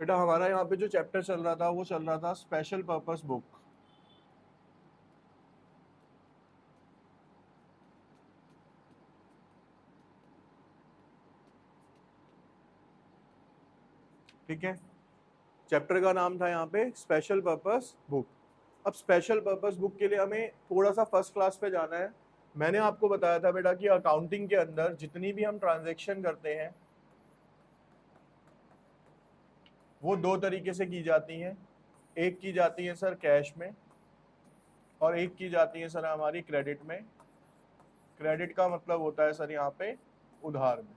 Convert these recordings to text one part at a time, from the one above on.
बेटा हमारा यहाँ पे जो चैप्टर चल रहा था वो चल रहा था स्पेशल पर्पस बुक। ठीक है, चैप्टर का नाम था यहाँ पे स्पेशल पर्पस बुक। अब स्पेशल पर्पस बुक के लिए हमें थोड़ा सा फर्स्ट क्लास पे जाना है। मैंने आपको बताया था बेटा कि अकाउंटिंग के अंदर जितनी भी हम ट्रांजैक्शन करते हैं वो दो तरीके से की जाती हैं। एक की जाती है सर कैश में और एक की जाती है सर हमारी क्रेडिट में। क्रेडिट का मतलब होता है सर यहाँ पे उधार में।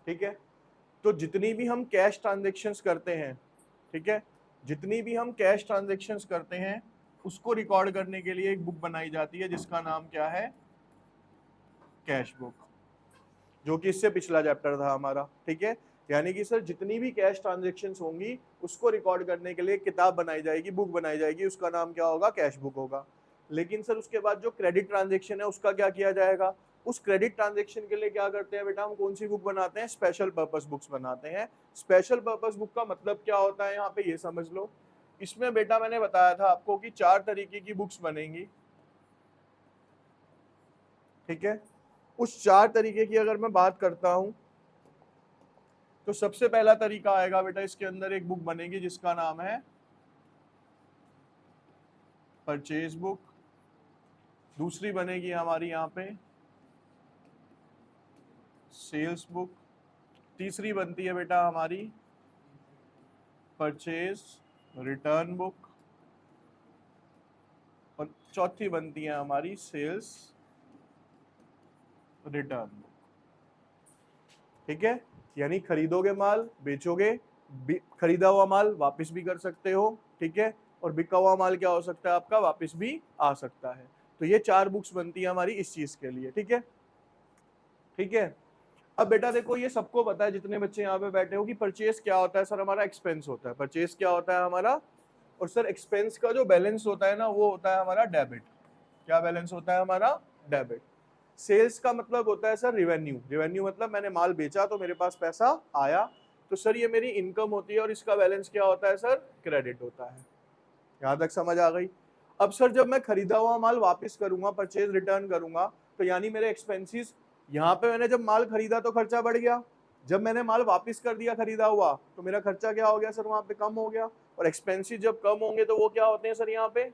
ठीक है, तो जितनी भी हम कैश ट्रांजेक्शन्स करते हैं, ठीक है, जितनी भी हम कैश ट्रांजेक्शन्स करते हैं उसको रिकॉर्ड करने के लिए एक बुक बनाई जाती है जिसका नाम क्या है, कैश बुक, जो कि इससे पिछला चैप्टर था हमारा। ठीक है, यानी कि सर जितनी भी कैश ट्रांजेक्शन्स होंगी उसको रिकॉर्ड करने के लिए किताब बनाई जाएगी, बुक बनाई जाएगी, उसका नाम क्या होगा, कैश बुक होगा। लेकिन सर उसके बाद जो क्रेडिट ट्रांजेक्शन है उसका क्या किया जाएगा, उस क्रेडिट ट्रांजेक्शन के लिए क्या करते हैं बेटा, हम कौन सी बुक बनाते हैं, स्पेशल पर्पस बुक्स बनाते हैं। स्पेशल पर्पस बुक का मतलब क्या होता है यहाँ पे ये समझ लो। इसमें बेटा मैंने बताया था आपको कि 4 तरीके की बुक्स बनेंगी। ठीक है, उस 4 तरीके की अगर मैं बात करता हूं तो सबसे पहला तरीका आएगा बेटा, इसके अंदर एक बुक बनेगी जिसका नाम है परचेज बुक। दूसरी बनेगी हमारी यहाँ पे सेल्स बुक। तीसरी बनती है बेटा हमारी परचेज रिटर्न बुक और चौथी बनती है हमारी सेल्स रिटर्न बुक। ठीक है, यानी खरीदोगे माल, बेचोगे, खरीदा हुआ माल वापस भी कर सकते हो। ठीक है, और बिका हुआ माल क्या हो सकता है आपका, वापस भी आ सकता है। तो ये 4 बुक्स बनती है हमारी इस चीज के लिए। ठीक है, ठीक है। अब बेटा देखो ये सबको पता है जितने बच्चे यहाँ पे बैठे हो कि परचेस क्या होता है, सर हमारा एक्सपेंस होता है। परचेस क्या होता है हमारा, और सर एक्सपेंस का जो बैलेंस होता है ना वो होता है हमारा डेबिट। क्या बैलेंस होता है हमारा, डेबिट। सेल्स का मतलब होता है सर रिवेन्यू। रिवेन्यू मतलब मैंने माल बेचा तो मेरे पास पैसा आया, तो सर ये मेरी इनकम होती है और इसका बैलेंस क्या होता है सर, क्रेडिट होता है। यहां तक समझ आ गई। अब सर जब मैं खरीदा हुआ माल वापस करूंगा, परचेज रिटर्न करूंगा, तो यानी मेरे एक्सपेंसेस, यहाँ पे मैंने जब माल खरीदा तो खर्चा बढ़ गया, जब मैंने माल वापस कर दिया खरीदा हुआ तो मेरा खर्चा क्या हो गया सर, वहां पे कम हो गया। और एक्सपेंसेस जब कम होंगे तो वो क्या होते हैं सर, यहाँ पे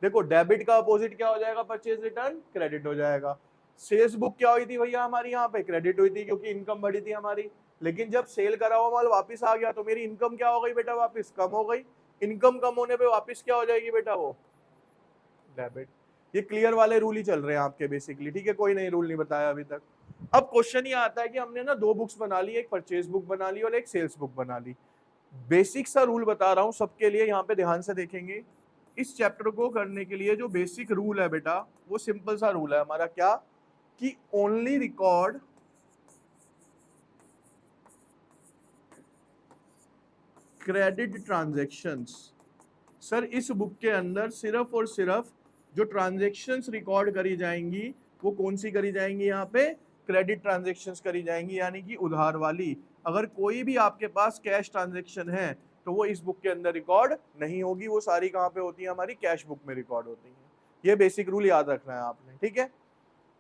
देखो डेबिट का अपोजिट क्या हो जाएगा, परचेज रिटर्न क्रेडिट हो जाएगा। सेल्स बुक क्या हुई थी भैया हमारी, यहाँ पे क्रेडिट हुई थी क्योंकि इनकम बढ़ी थी हमारी। लेकिन जब सेल करा हुआ माल वापस आ गया तो मेरी इनकम क्या हो गई बेटा, वापस कम हो गई। इनकम कम होने पे वापस क्या हो जाएगी बेटा, वो डेबिट। ये क्लियर वाले रूल ही चल रहे हैं आपके बेसिकली। ठीक है, कोई नई रूल नहीं बताया अभी तक। अब क्वेश्चन ये आता है कि हमने ना 2 बुक्स बना ली, एक परचेज बुक बना ली और एक सेल्स बुक बना ली। बेसिक सा रूल बता रहा हूं सबके लिए, यहाँ पे ध्यान से देखेंगे। इस चैप्टर को करने के लिए जो बेसिक रूल है बेटा वो सिंपल सा रूल है हमारा, क्या कि only record credit transactions. Sir इस बुक के अंदर सिर्फ और सिर्फ जो ट्रांजैक्शंस रिकॉर्ड करी जाएंगी वो कौन सी करी जाएंगी, यहाँ पे क्रेडिट ट्रांजैक्शंस करी जाएंगी, यानी कि उधार वाली। अगर कोई भी आपके पास कैश ट्रांजैक्शन है तो वो इस बुक के अंदर रिकॉर्ड नहीं होगी, वो सारी कहाँ पे होती है, हमारी कैश बुक में रिकॉर्ड होती है। ये बेसिक रूल याद रखना है आपने। ठीक है,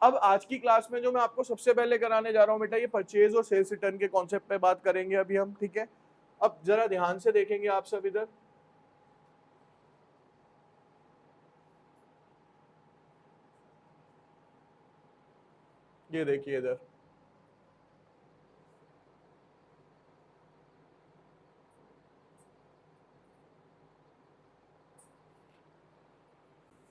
अब आज की क्लास में जो मैं आपको सबसे पहले कराने जा रहा हूं बेटा, ये परचेज और सेल्स रिटर्न के कॉन्सेप्ट पे बात करेंगे अभी हम। ठीक है, अब जरा ध्यान से देखेंगे आप सब इधर। ये देखिए इधर,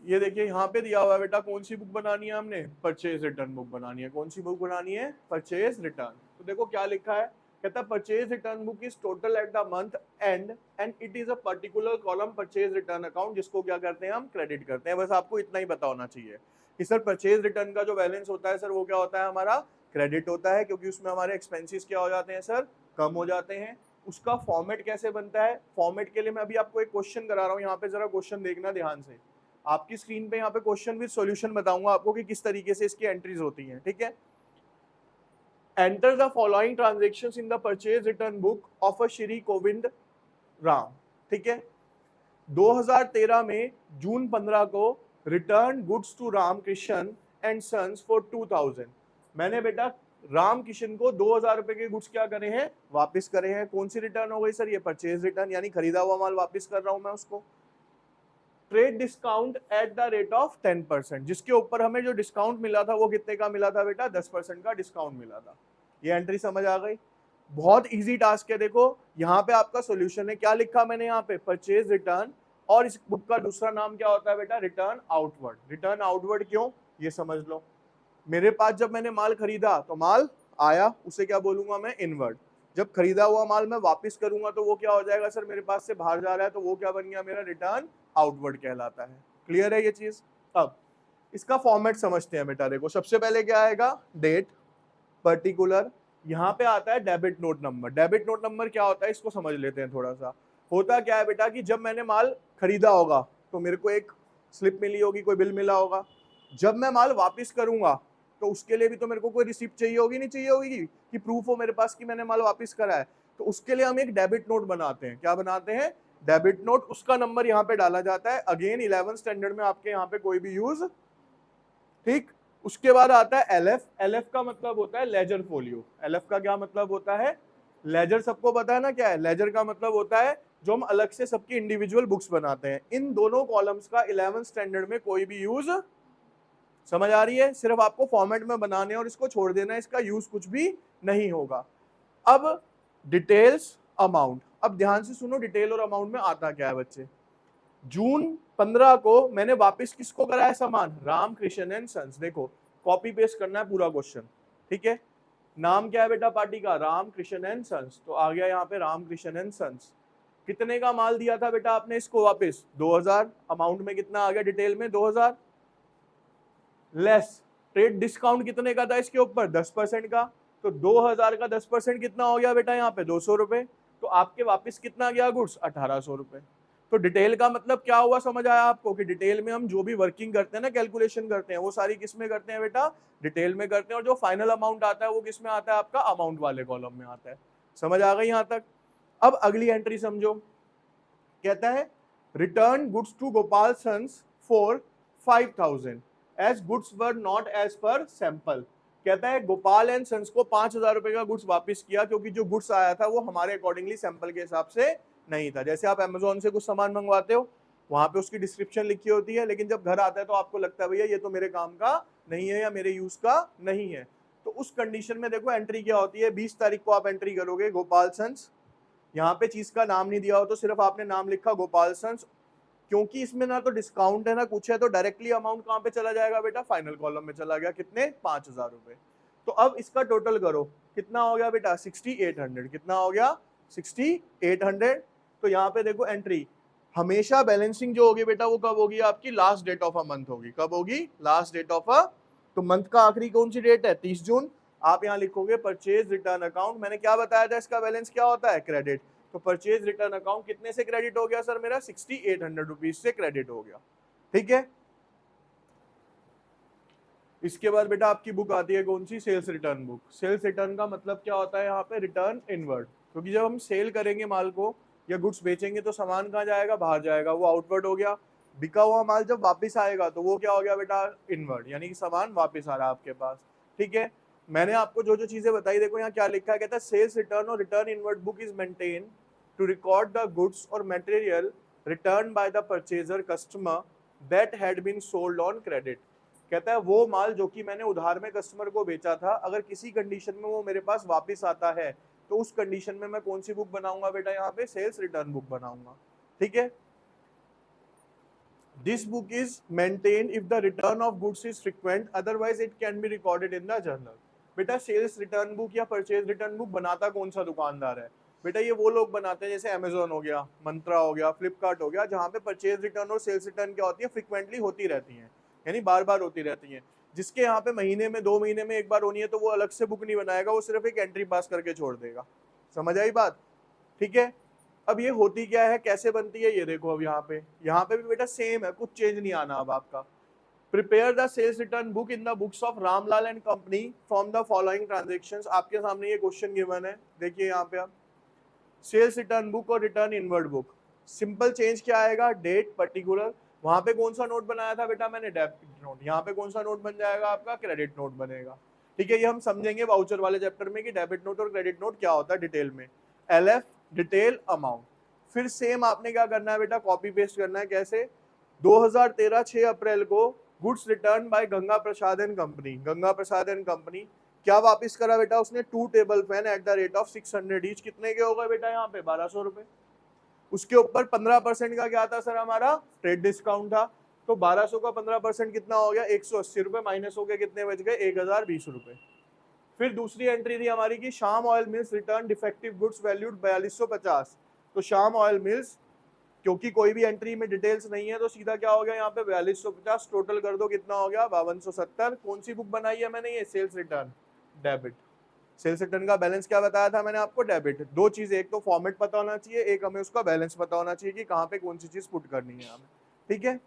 ये देखिए यहाँ पे दिया हुआ है बेटा, कौन सी बुक बनानी है हमने, परचेज रिटर्न बुक बनानी है। कौन सी बुक बनानी है, परचेज रिटर्न। तो देखो क्या लिखा है, कहता है purchase return book is total at the month and and it is a particular column purchase return account, जिसको क्या करते हैं हम, क्रेडिट करते हैं। बस आपको इतना ही पता होना चाहिए कि सर परचेज रिटर्न का जो बैलेंस होता है सर वो क्या होता है हमारा, क्रेडिट होता है, क्योंकि उसमें हमारे एक्सपेंसेस क्या हो जाते हैं सर, कम हो जाते हैं। उसका फॉर्मेट कैसे बनता है, फॉर्मेट के लिए मैं अभी आपको एक क्वेश्चन करा रहा हूँ, यहाँ पे जरा क्वेश्चन देखना ध्यान से। आपकी स्क्रीन पे यहाँ पे क्वेश्चन विद सॉल्यूशन बताऊंगा आपको कि किस तरीके से इसकी एंट्रीज होती हैं। ठीक है, enter the following transactions in the purchase return book of a Shri Kovind Ram. ठीक है, 2013 में जून 15 को return goods to Ramkrishna and sons for 2000। मैंने बेटा राम किशन को 2000 रुपए के गुड्स क्या करे हैं, वापस करे हैं। कौन सी रिटर्न हो गई सर, ये परचेज रिटर्न, यानी खरीदा हुआ माल वापस कर रहा हूं मैं उसको। Trade discount at the rate of 10%, जिसके ऊपर हमें जो डिस्काउंट मिला था वो कितने का मिला था बेटा, 10% का डिस्काउंट मिला था। ये एंट्री समझ आ गई, बहुत इजी टास्क है। देखो यहाँ पे आपका सॉल्यूशन है, क्या लिखा मैंने यहाँ पे, परचेज रिटर्न, और इस बुक का दूसरा नाम क्या होता है बेटा, रिटर्न आउटवर्ड। रिटर्न आउटवर्ड क्यों, ये समझ लो। मेरे पास जब मैंने माल खरीदा तो माल आया, उसे क्या बोलूंगा मैं, इनवर्ड। जब खरीदा हुआ माल मैं वापस करूंगा तो वो क्या हो जाएगा सर, मेरे पास से बाहर जा रहा है, तो वो क्या बन गया मेरा, रिटर्न आउटवर्ड कहलाता है। क्लियर है ये चीज। अब इसका फॉर्मेट समझते हैं बेटा। देखो सबसे पहले क्या आएगा, डेट, पर्टिकुलर, यहाँ पे आता है debit note number. Debit note number क्या होता है, इसको समझ लेते हैं थोड़ा सा। होता क्या है बेटा कि जब मैंने माल खरीदा होगा तो मेरे को एक स्लिप मिली होगी, कोई बिल मिला होगा। जब मैं माल वापस करूंगा तो उसके लिए भी तो मेरे को कोई रिसिप्ट चाहिए होगी, नहीं चाहिए होगी, कि प्रूफ हो मेरे पास कि मैंने माल वापस करा है। तो उसके लिए हम एक डेबिट नोट बनाते हैं। क्या बनाते हैं, डेबिट नोट। उसका नंबर यहाँ पे डाला जाता है। अगेन 11th स्टैंडर्ड में आपके यहाँ पे कोई भी यूज, ठीक। उसके बाद आता है एलएफ। एलएफ का मतलब होता है लेजर फोलियो। एलएफ का क्या मतलब होता है, लेजर सबको पता है ना क्या है, लेजर का मतलब होता है जो हम अलग से सबकी इंडिविजुअल बुक्स बनाते हैं। इन दोनों कॉलम्स का 11th स्टैंडर्ड में कोई भी यूज, समझ आ रही है, सिर्फ आपको फॉर्मेट में बनाने और इसको छोड़ देना है, इसका यूज कुछ भी नहीं होगा। अब डिटेल्स, अमाउंट। अब ध्यान से सुनो, डिटेल और अमाउंट में आता क्या है बच्चे। जून 15 को मैंने वापस किसको कराया सामान, रामकृष्ण एंड सन्स। देखो कॉपी पेस्ट करना है पूरा क्वेश्चन, ठीक है। नाम क्या है बेटा पार्टी का, रामकृष्ण एंड सन्स। तो आ गया यहाँ पे रामकृष्ण एंड सन्स। कितने का माल दिया था बेटा आपने इसको वापस, 2000। अमाउंट में कितना आ गया, डिटेल में 2000, लेस ट्रेड डिस्काउंट कितने का था इसके ऊपर, 10% का। तो 2000 का 10% कितना हो गया बेटा यहाँ पे, 200 रुपए। तो आपके वापस कितना गया गुड्स, 1800 रुपए। तो डिटेल का मतलब क्या हुआ, समझ आया आपको, कि डिटेल में हम जो भी वर्किंग करते हैं ना, कैलकुलेशन करते हैं, वो सारी किस में करते हैं बेटा, डिटेल में करते हैं। और जो फाइनल अमाउंट आता है वो किस में आता है, आपका अमाउंट वाले कॉलम में आता है। समझ आ गई यहाँ तक। अब अगली एंट्री समझो, कहता है return goods to Gopal sons for 5000 as goods were not as per sample. कहता है गोपाल एंड सन्स को 5000 रुपए का गुड्स वापस किया, क्योंकि जो गुड्स आया था वो हमारे अकॉर्डिंगली सैंपल के हिसाब से नहीं था। जैसे आप अमेजोन से कुछ सामान मंगवाते हो, वहां पे उसकी डिस्क्रिप्शन लिखी होती है, लेकिन जब घर आता है तो आपको लगता है भैया ये तो मेरे काम का नहीं है या मेरे यूज का नहीं है। तो उस कंडीशन में देखो एंट्री क्या होती है, 20 तारीख को आप एंट्री करोगे गोपाल सन्स। यहाँ पे चीज का नाम नहीं दिया हो तो सिर्फ आपने नाम लिखा गोपाल सन्स। क्योंकि इसमें ना तो डिस्काउंट है ना कुछ है, तो डायरेक्टली अमाउंट कहाँ पे चला जाएगा बेटा, फाइनल कॉलम में चला गया। कितने, 5000 रुपए। तो अब इसका टोटल करो, कितना हो गया बेटा, 6800। कितना हो गया, 6800। तो यहाँ पे देखो एंट्री, हमेशा बैलेंसिंग जो होगी बेटा वो कब होगी, आपकी last date of a month होगी। कब होगी, लास्ट डेट ऑफ अ, तो मंथ का आखिरी कौन सी डेट है, 30 जून। आप यहाँ लिखोगे परचेज रिटर्न अकाउंट। मैंने क्या बताया था, इसका बैलेंस क्या होता है, क्रेडिट। तो परचेज रिटर्न अकाउंट कितने से क्रेडिट हो गया सर, मेरा 6800 रुपीज से क्रेडिट हो गया। ठीक है। इसके बाद बेटा आपकी बुक आती है कौन सी, sales return book. Sales return का मतलब क्या होता है यहाँ पे, रिटर्न इनवर्ड। क्योंकि जब हम सेल करेंगे माल को या गुड्स बेचेंगे तो सामान कहाँ जाएगा, बाहर जाएगा, वो आउटवर्ड हो गया। बिका हुआ माल जब वापस आएगा तो वो क्या हो गया बेटा, इनवर्ड, यानी कि सामान वापस आ रहा है आपके पास। ठीक है। मैंने आपको जो जो चीजें बताई, देखो यहाँ क्या लिखा है, कहता है सेल्स रिटर्न और return inward book is maintain to record the goods और material return by the purchaser customer that had been sold on credit. कहता है वो माल जो कि मैंने उधार में कस्टमर को बेचा था, अगर किसी कंडीशन में वो मेरे पास वापस आता है तो उस कंडीशन में मैं कौन सी बुक बनाऊंगा बेटा, यहाँ पे सेल्स रिटर्न बुक बनाऊंगा। ठीक है। This book is maintain if the return of goods is frequent, otherwise it can be recorded in the journal. बेटा सेल्स रिटर्न बुक या परचेज रिटर्न बुक बनाता कौन सा दुकानदार है, बेटा ये वो लोग बनाते हैं जैसे अमेजोन हो गया, मंत्रा हो गया, फ्लिपकार्ट हो गया, जहां पे परचेज रिटर्न और सेल्स रिटर्न क्या होती है, फ्रिक्वेंटली होती रहती हैं, यानी बार बार होती रहती हैं। जिसके यहाँ पे महीने में 2 महीने में एक बार होनी है तो वो अलग से बुक नहीं बनाएगा, वो सिर्फ एक एंट्री पास करके छोड़ देगा। समझ आई बात। ठीक है। अब ये होती क्या है, कैसे बनती है, ये देखो। अब यहाँ पे भी बेटा सेम है, कुछ चेंज नहीं आना अब आपका। Prepare the sales return book in the books of Ramlal and company from the following transactions. आपके सामने ये क्वेश्चन गिवन है, देखिए यहाँ पे आप सेल्स रिटर्न बुक और return inward book. Simple change क्या आएगा, डेट पर्टिकुलर, वहां पे कौन सा नोट बनाया था बेटा मैंने, डेबिट नोट, यहाँ पे कौन सा नोट बन जाएगा आपका, क्रेडिट नोट बनेगा। ठीक है, ये हम समझेंगे वाउचर वाले चैप्टर में कि डेबिट नोट और क्रेडिट नोट क्या होता है डिटेल में। LF detail amount. फिर सेम आपने क्या करना है बेटा, कॉपी पेस्ट करना है। कैसे, 2013 6 अप्रैल को goods return by Ganga Prasad and company. Ganga Prasad and company क्या वापस करा बेटा उसने, 2 table fan at the rate of 600 each. कितने के हो गए बेटा यहाँ पे, 1200 रुपए। उसके ऊपर 15% का क्या था सर हमारा, ट्रेड डिस्काउंट था। तो 1200 का 15% कितना हो गया, 180 रुपए, माइनस हो गया, कितने बच गए, 1020 रुपए। फिर दूसरी एंट्री थी हमारी की शाम oil mills return defective goods valued 4250। तो शाम ऑयल मिल्स, क्योंकि कोई भी एंट्री में डिटेल्स नहीं है तो सीधा क्या हो गया यहाँ पे 4250, टोटल कर दो कितना हो गया 5270। कौन सी बुक बनाई है मैंने, ये sales return debit. Sales return का बैलेंस क्या बताया था मैंने आपको, डेबिट। दो चीजें, एक तो फॉर्मेट पता होना चाहिए, एक हमें उसका बैलेंस पता होना चाहिए कि कहाँ पे कौन सी चीज पुट करनी है हमें। ठीक है,